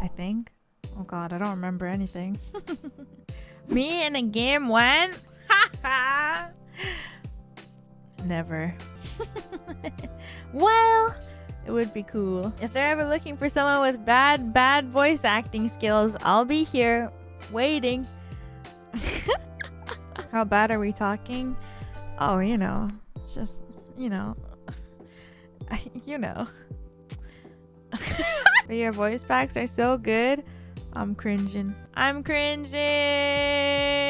I think. Oh god, I don't remember anything. Me in a game when? Never. Well, it would be cool. If they're ever looking for someone with bad voice acting skills, I'll be here waiting. How bad are we talking? Oh, you know, it's just, you know. You know. But your voice packs are so good. I'm cringing. I'm cringing.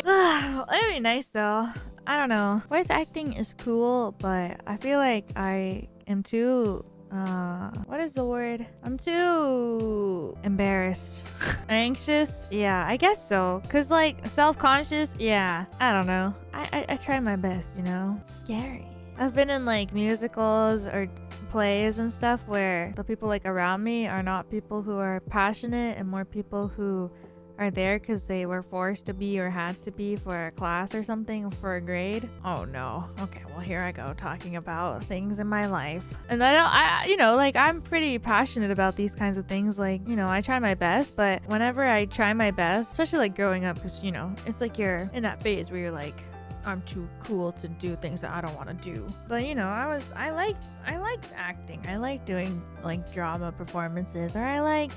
It'd be nice though. I don't know. Voice acting is cool, but I feel like I am too what is the word? I'm too embarrassed. Anxious? Yeah, I guess so. Cause like self-conscious, yeah. I don't know. I try my best, you know? It's scary. I've been in like musicals or plays and stuff where the people like around me are not people who are passionate and more people who are there because they were forced to be or had to be for a class or something, for a grade. Oh no. Okay, well here I go talking about things in my life. And I you know, like I'm pretty passionate about these kinds of things. Like, you know, I try my best, but whenever I try my best, especially like growing up, because, you know, it's like you're in that phase where you're like, I'm too cool to do things that I don't want to do. But you know, I liked acting. I liked doing like drama performances, or I liked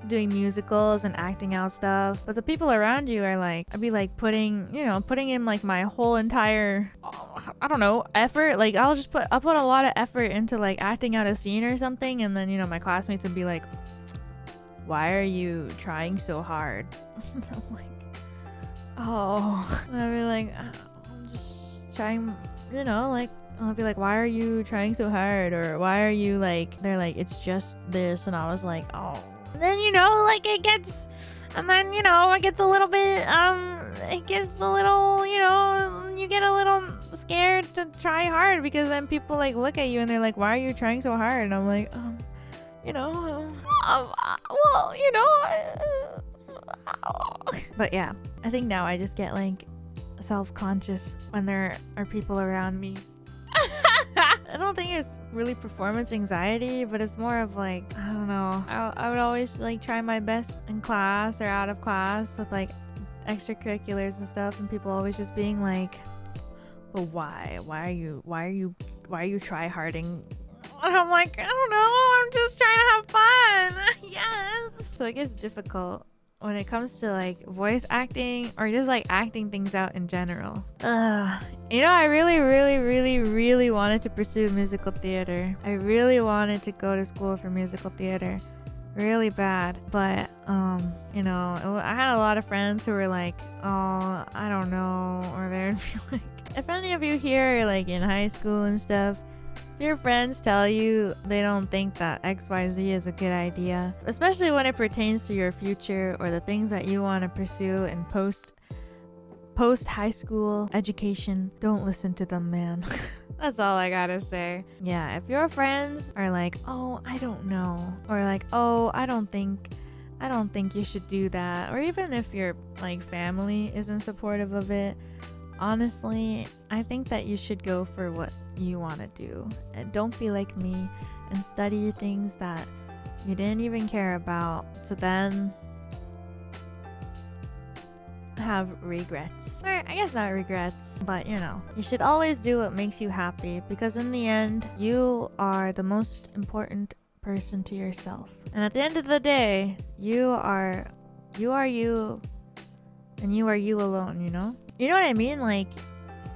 doing musicals and acting out stuff. But the people around you are like, I'd be like putting in like my whole entire I don't know, effort. Like I'll put a lot of effort into like acting out a scene or something, and then, you know, my classmates would be like, why are you trying so hard? I'm like, oh. And I'd be like, I'm just trying, you know, like I'll be like, why are you trying so hard? Or why are you like, they're like, it's just this. And I was like, oh. And then, you know, like it gets a little bit, it gets a little, you know, you get a little scared to try hard, because then people like look at you and they're like, why are you trying so hard? And I'm like, you know, well, you know, but yeah, I think now I just get like self-conscious when there are people around me. I don't think it's really performance anxiety, but it's more of like, I don't know, I would always like try my best in class or out of class with like extracurriculars and stuff, and people always just being like, but why are you try-harding? And I'm like, I don't know, I'm just trying to have fun. Yes. So it gets difficult when it comes to like voice acting or just like acting things out in general. You know, I really wanted to pursue musical theater. I really wanted to go to school for musical theater really bad, but you know, I had a lot of friends who were like, oh, I don't know, or they'd be like, if any of you here are like in high school and stuff, if your friends tell you they don't think that XYZ is a good idea, especially when it pertains to your future or the things that you want to pursue in post high school education, don't listen to them, man. That's all I gotta say. Yeah, if your friends are like, oh, I don't know, or like, oh, I don't think you should do that, or even if your like family isn't supportive of it, honestly, I think that you should go for what you want to do, and don't be like me and study things that you didn't even care about to then have regrets. Or I guess not regrets, but you know, you should always do what makes you happy, because in the end, you are the most important person to yourself. And at the end of the day, you are you, and you are you alone, you know? You know what I mean? Like,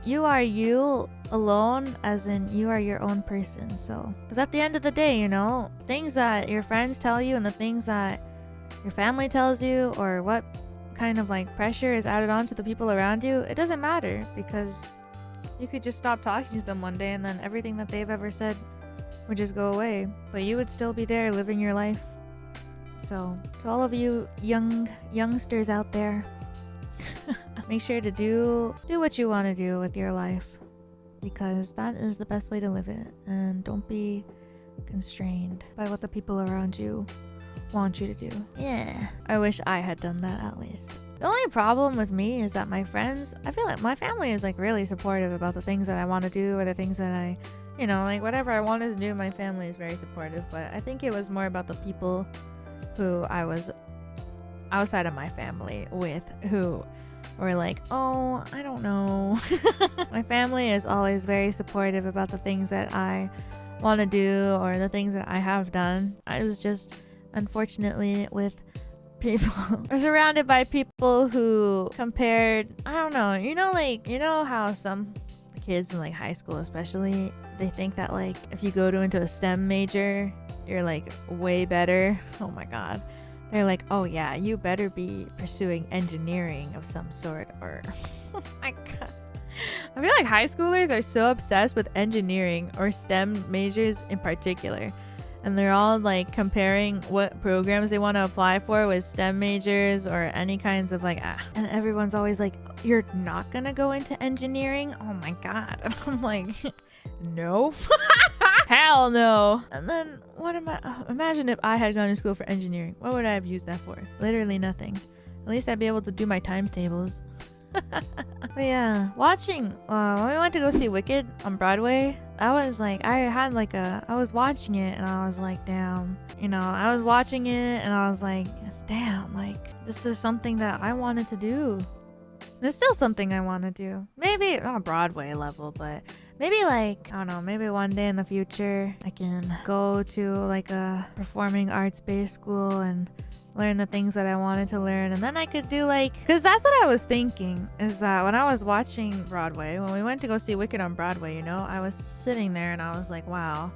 you are you alone, as in you are your own person. So, because at the end of the day, you know, things that your friends tell you and the things that your family tells you, or what kind of like pressure is added on to the people around you, it doesn't matter, because you could just stop talking to them one day and then everything that they've ever said would just go away, but you would still be there living your life. So to all of you youngsters out there, make sure to do what you want to do with your life, because that is the best way to live it, and don't be constrained by what the people around you want you to do. Yeah, I wish I had done that at least. The only problem with me is that my friends, I feel like my family is like really supportive about the things that I want to do, or the things that I, you know, like whatever I wanted to do, my family is very supportive. But I think it was more about the people who I was outside of my family with who were like, oh, I don't know. My family is always very supportive about the things that I want to do or the things that I have done. I was just unfortunately with people or surrounded by people who compared, I don't know, you know how some kids in like high school especially, they think that like if you go into a STEM major, you're like way better. Oh my god. They're like, oh yeah, you better be pursuing engineering of some sort, or oh my god. I feel like high schoolers are so obsessed with engineering or STEM majors in particular. And they're all like comparing what programs they want to apply for with STEM majors or any kinds of like, and everyone's always like, you're not gonna go into engineering? Oh my god. And I'm like, no. Hell no. And then what am I, imagine if I had gone to school for engineering. What would I have used that for? Literally nothing. At least I'd be able to do my timetables. But yeah, watching when we went to go see Wicked on Broadway, I was like, I was watching it and I was like, damn, I was watching it and I was like, damn, like this is something that I wanted to do. There's still something I want to do. Maybe not Broadway level, but maybe like, I don't know, maybe one day in the future I can go to like a performing arts based school and learn the things that I wanted to learn, and then I could do like, because that's what I was thinking, is that when I was watching Broadway, when we went to go see Wicked on Broadway, I was sitting there and I was like, wow,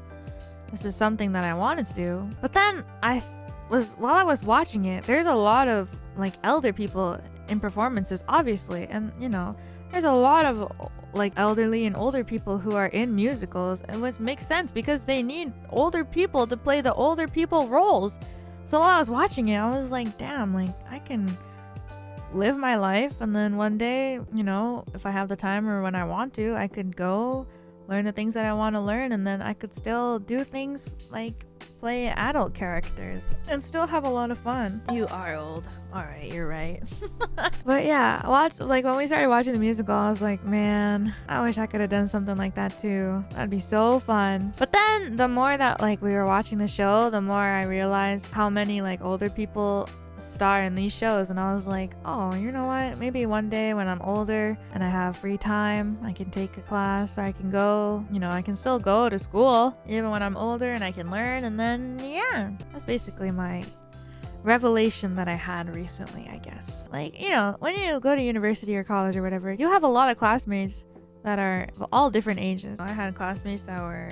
this is something that I wanted to do. But then while I was watching it, there's a lot of like elder people in performances, obviously, and there's a lot of like elderly and older people who are in musicals, and which makes sense because they need older people to play the older people roles. So while I was watching it, I was like, damn, like I can live my life, and then one day, if I have the time or when I want to, I could go learn the things that I want to learn, and then I could still do things like play adult characters and still have a lot of fun. You are old. All right, you're right. But yeah, when we started watching the musical, I was like, man, I wish I could have done something like that too. That'd be so fun. But then the more that like we were watching the show, the more I realized how many like older people star in these shows, and I was like, oh, you know what, maybe one day when I'm older and I have free time, I can take a class, or I can go, I can still go to school even when I'm older, and I can learn. And then yeah, that's basically my revelation that I had recently, I guess. Like, when you go to university or college or whatever, you have a lot of classmates that are all different ages. I had classmates that were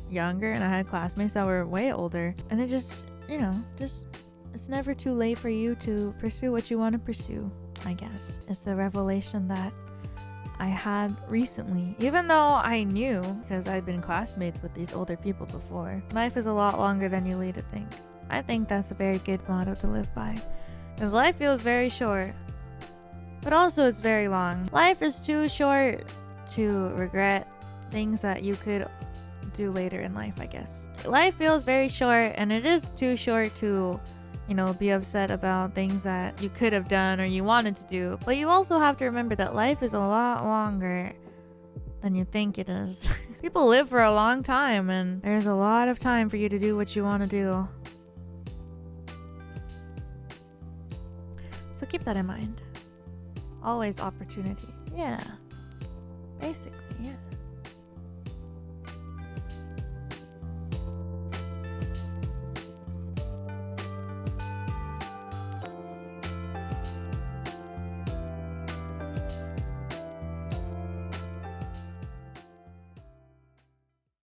younger, and I had classmates that were way older, and it just it's never too late for you to pursue what you want to pursue, I guess. It's the revelation that I had recently. Even though I knew, because I'd been classmates with these older people before, life is a lot longer than you lead to think. I think that's a very good motto to live by. Because life feels very short, but also it's very long. Life is too short to regret things that you could do later in life, I guess. Life feels very short, and it is too short to be upset about things that you could have done or you wanted to do. But you also have to remember that life is a lot longer than you think it is. People live for a long time, and there's a lot of time for you to do what you want to do. So keep that in mind. Always opportunity. Yeah. Basically, yeah.